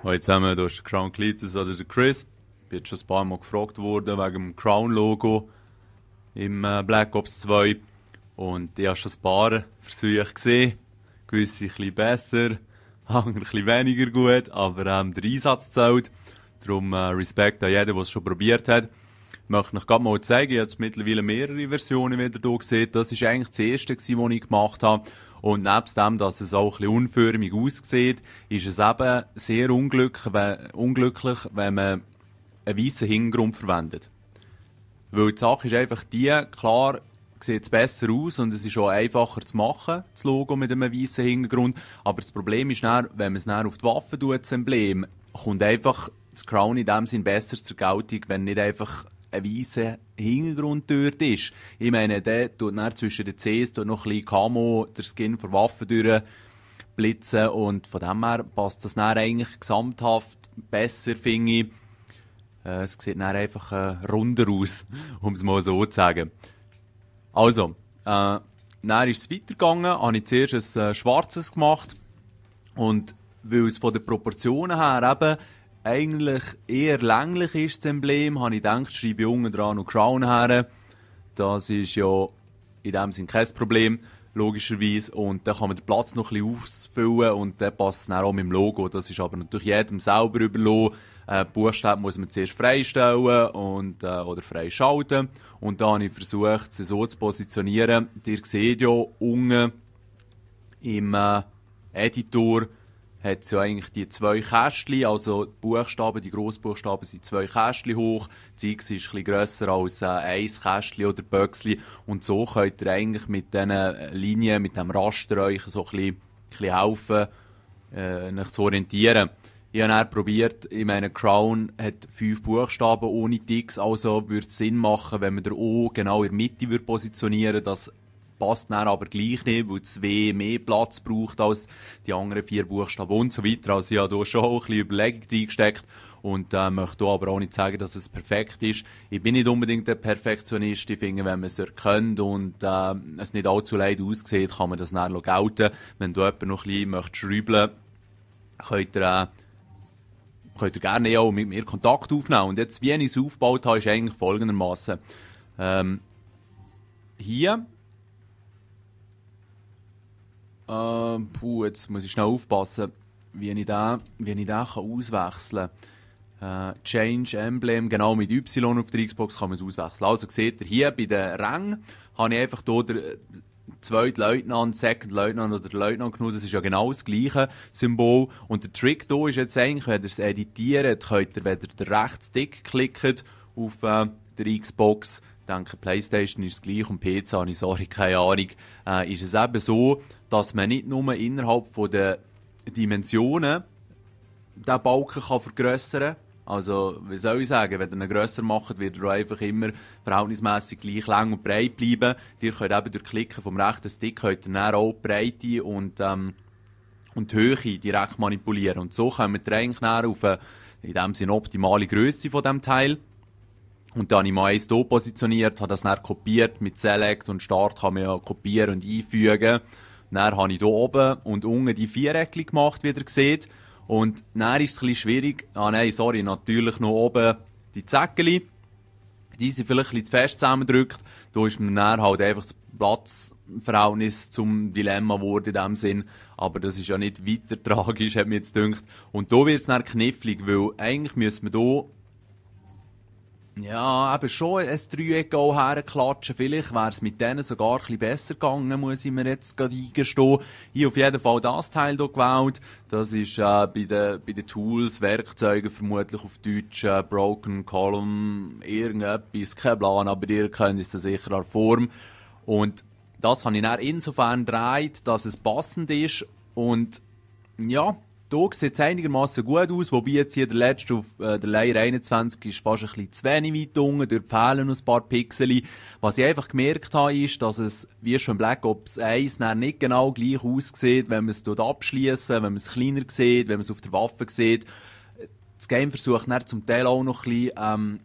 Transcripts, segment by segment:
Hallo zusammen, hier ist Crown Cletus oder der Chris. Ich bin jetzt schon ein paar Mal gefragt worden wegen dem Crown-Logo im Black Ops 2. Und ich habe schon ein paar Versuche gesehen. Gewisse ein bisschen besser, andere ein bisschen weniger gut, aber der Einsatz zählt. Darum Respekt an jeden, der es schon probiert hat. Ich möchte noch gerade mal zeigen, ich habe jetzt mittlerweile mehrere Versionen wieder hier gesehen. Das war eigentlich das erste, was ich gemacht habe. Und nebst dem, dass es auch ein bisschen unförmig aussieht, ist es eben sehr unglücklich, wenn man einen weißen Hintergrund verwendet. Weil die Sache ist einfach die, klar sieht es besser aus und es ist auch einfacher zu machen, das Logo mit einem weißen Hintergrund. Aber das Problem ist dann, wenn man es dann auf die Waffe tut, das Emblem, kommt einfach das Crown in dem Sinn besser zur Geltung, wenn nicht einfach ein weißer Hintergrund dort ist. Ich meine, der tut dann zwischen den Cs noch ein bisschen Camo, der Skin von Waffen durchblitzen und von dem her passt das dann eigentlich gesamthaft besser, finde ich. Es sieht dann einfach runder aus, um es mal so zu sagen. Also, dann ist es weitergegangen, habe ich zuerst ein schwarzes gemacht und weil es von den Proportionen her eben eigentlich eher länglich ist, das Emblem, habe ich gedacht, schreibe ich unten dran noch Crown her. Das ist ja in dem Sinne kein Problem, logischerweise. Und dann kann man den Platz noch ein bisschen ausfüllen und dann passt es dann auch mit dem Logo. Das ist aber natürlich jedem selber überlassen. Buchstaben muss man zuerst freistellen und, oder freischalten. Und dann habe ich versucht, sie so zu positionieren. Ihr seht ja unten im Editor, hat es ja eigentlich die zwei Kästchen, also die Buchstaben, die Grossbuchstaben sind zwei Kästchen hoch, die X ist ein bisschen grösser als ein Kästchen oder Böckchen und so könnt ihr eigentlich mit diesen Linien, mit dem Raster euch so ein bisschen helfen, euch zu orientieren. Ich habe dann probiert, ich meine, Crown hat 5 Buchstaben ohne die X, also würde es Sinn machen, wenn man den O genau in der Mitte positionieren würde, das passt dann aber gleich nicht, weil das W mehr Platz braucht als die anderen 4 Buchstaben und so weiter. Also ich habe hier schon auch ein bisschen Überlegung reingesteckt und möchte hier aber auch nicht sagen, dass es perfekt ist. Ich bin nicht unbedingt ein Perfektionist. Ich finde, wenn man es erkennt und es nicht allzu leid aussieht, kann man das dann gelten. Wenn du jemanden noch ein bisschen schrauben möchtest, könnt ihr gerne auch mit mir Kontakt aufnehmen. Und jetzt, wie ich es aufgebaut habe, ist eigentlich folgendermaßen. Hier jetzt muss ich schnell aufpassen, wie ich den auswechseln kann. Change Emblem, genau mit Y auf der Xbox kann man es auswechseln. Also seht ihr hier bei den Rängen, habe ich einfach hier den zweiten Leutnant, Second Leutnant oder den Leutnant genommen. Das ist ja genau das gleiche Symbol. Und der Trick hier ist jetzt eigentlich, wenn ihr es editiert, könnt ihr, wenn ihr den rechten Stick klickt auf der Xbox, ich denke, PlayStation ist es gleich und PC habe ich, sorry, keine Ahnung, ist es eben so, dass man nicht nur innerhalb der Dimensionen den Balken kann vergrössern kann. Also, wie soll ich sagen, wenn ihr ihn grösser macht, wird er einfach immer verhältnismäßig gleich lang und breit bleiben. Ihr könnt eben durch Klicken vom rechten Stick könnt ihr dann auch die Breite und die Höhe direkt manipulieren. Und so kommt ihr eigentlich auf eine, in dem Sinne, optimale Grösse von diesem Teil. Und dann habe ich mal eins hier positioniert, habe das dann kopiert, mit Select und Start kann man ja kopieren und einfügen. Dann habe ich hier oben und unten die Viereckchen gemacht, wie ihr seht. Und dann ist es ein bisschen schwierig, natürlich noch oben die Zäckchen. Die sind vielleicht ein bisschen zu fest zusammengedrückt. Da ist mir dann halt einfach das Platzverhältnis zum Dilemma geworden in dem Sinn. Aber das ist ja nicht weiter tragisch, hat mir jetzt gedacht. Und da wird es dann knifflig, weil eigentlich müssen wir hier ja, eben schon ein Dreieck auch herklatschen. Vielleicht wäre es mit denen sogar ein bisschen besser gegangen, muss ich mir jetzt gerade eingestehen. Ich habe auf jeden Fall das Teil hier gewählt. Das ist bei den Tools, Werkzeugen vermutlich auf Deutsch, Broken Column, irgendetwas, kein Plan, aber ihr könnt es sicher an Form. Und das habe ich dann insofern gedreht, dass es passend ist. Und ja, hier sieht es einigermaßen gut aus, wobei jetzt hier der letzte auf der Layer 21 ist fast ein bisschen zu wenig weit unten, dort fehlen noch ein paar Pixel. Was ich einfach gemerkt habe, ist, dass es, wie schon Black Ops 1, nicht genau gleich aussieht, wenn man es dort abschließt, wenn man es kleiner sieht, wenn man es auf der Waffe sieht. Das Game versucht dann zum Teil auch noch ein bisschen,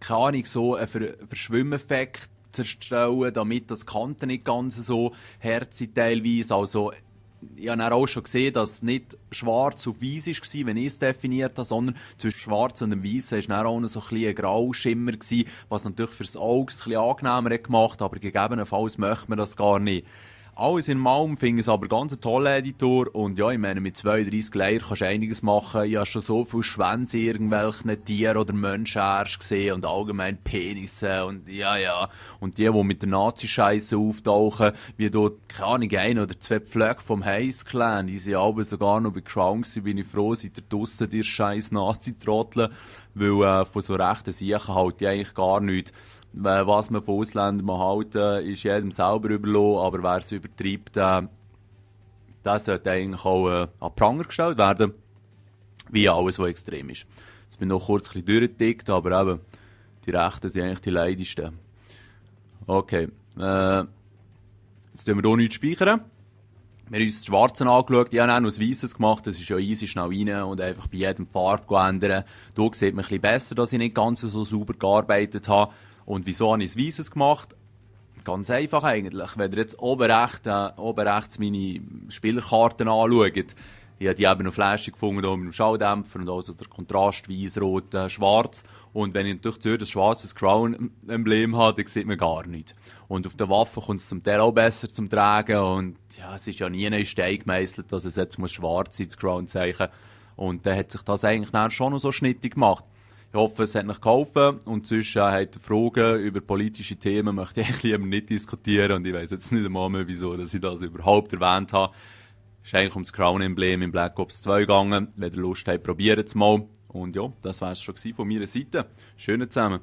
keine Ahnung, so einen Verschwimmeffekt zu erstellen, damit das Kanten nicht ganz so hart sind teilweise. Also ich habe dann auch schon gesehen, dass es nicht schwarz auf weiß war, wenn ich es definiert habe, sondern zwischen schwarz und dem weißen war dann auch noch so ein bisschen ein Grauschimmer gewesen, was natürlich fürs Auge ein bisschen angenehmer hat gemacht, aber gegebenenfalls möchte man das gar nicht. Alles in allem finde ich es aber ganz ein toller Editor und ja, ich meine, mit 32 Layern kannst du einiges machen. Ich habe schon so viele Schwänze irgendwelchen Tieren oder Menschen erst gesehen und allgemein Penisse und ja. Und die mit der Nazi-Scheiße auftauchen, wie dort, keine Ahnung, ein oder zwei Pflöcke vom Haze Clan, die sind aber sogar noch bei Crown gewesen, bin ich froh, seid ihr draussen, ihr scheiß Nazi-Trottel, weil von so rechten Siechen halte ich eigentlich gar nichts. Was man von Ausländern halten, ist jedem selber überlassen, aber wer es übertreibt, der sollte eigentlich auch an den Pranger gestellt werden, wie alles, was extrem ist. Jetzt bin ich noch kurz ein bisschen durchgedickt, aber eben, die Rechten sind eigentlich die leidesten. Okay, jetzt tun wir hier nichts speichern. Wir haben uns das Schwarze angeschaut, ich habe auch noch das Weisses gemacht, das ist ja easy, schnell rein und einfach bei jedem Farbe ändern. Hier sieht man ein bisschen besser, dass ich nicht ganz so sauber gearbeitet habe. Und wieso habe ich das Weisses gemacht? Ganz einfach eigentlich. Wenn ihr jetzt oben rechts meine Spielerkarten anschaut, ich habe die eben noch flashig gefunden, hier mit dem Schalldämpfer und also der Kontrast weiß, rot, schwarz. Und wenn ich natürlich zuerst ein schwarzes Crown-Emblem habe, dann sieht man gar nichts. Und auf der Waffe kommt es zum Teil auch besser zum Tragen. Und ja, es ist ja nie in Stein gemeißelt, dass es jetzt schwarz sein, das Crown-Zeichen. Und dann hat sich das eigentlich dann schon noch so schnittig gemacht. Ich hoffe, es hat euch geholfen und sonst habt ihr Fragen über politische Themen, möchte ich lieber nicht diskutieren und ich weiss jetzt nicht einmal mehr, wieso dass ich das überhaupt erwähnt habe. Es ist eigentlich um das Crown-Emblem in Black Ops 2 gegangen. Wenn ihr Lust habt, probiert es mal. Und ja, das war es schon von meiner Seite. Schönen zusammen.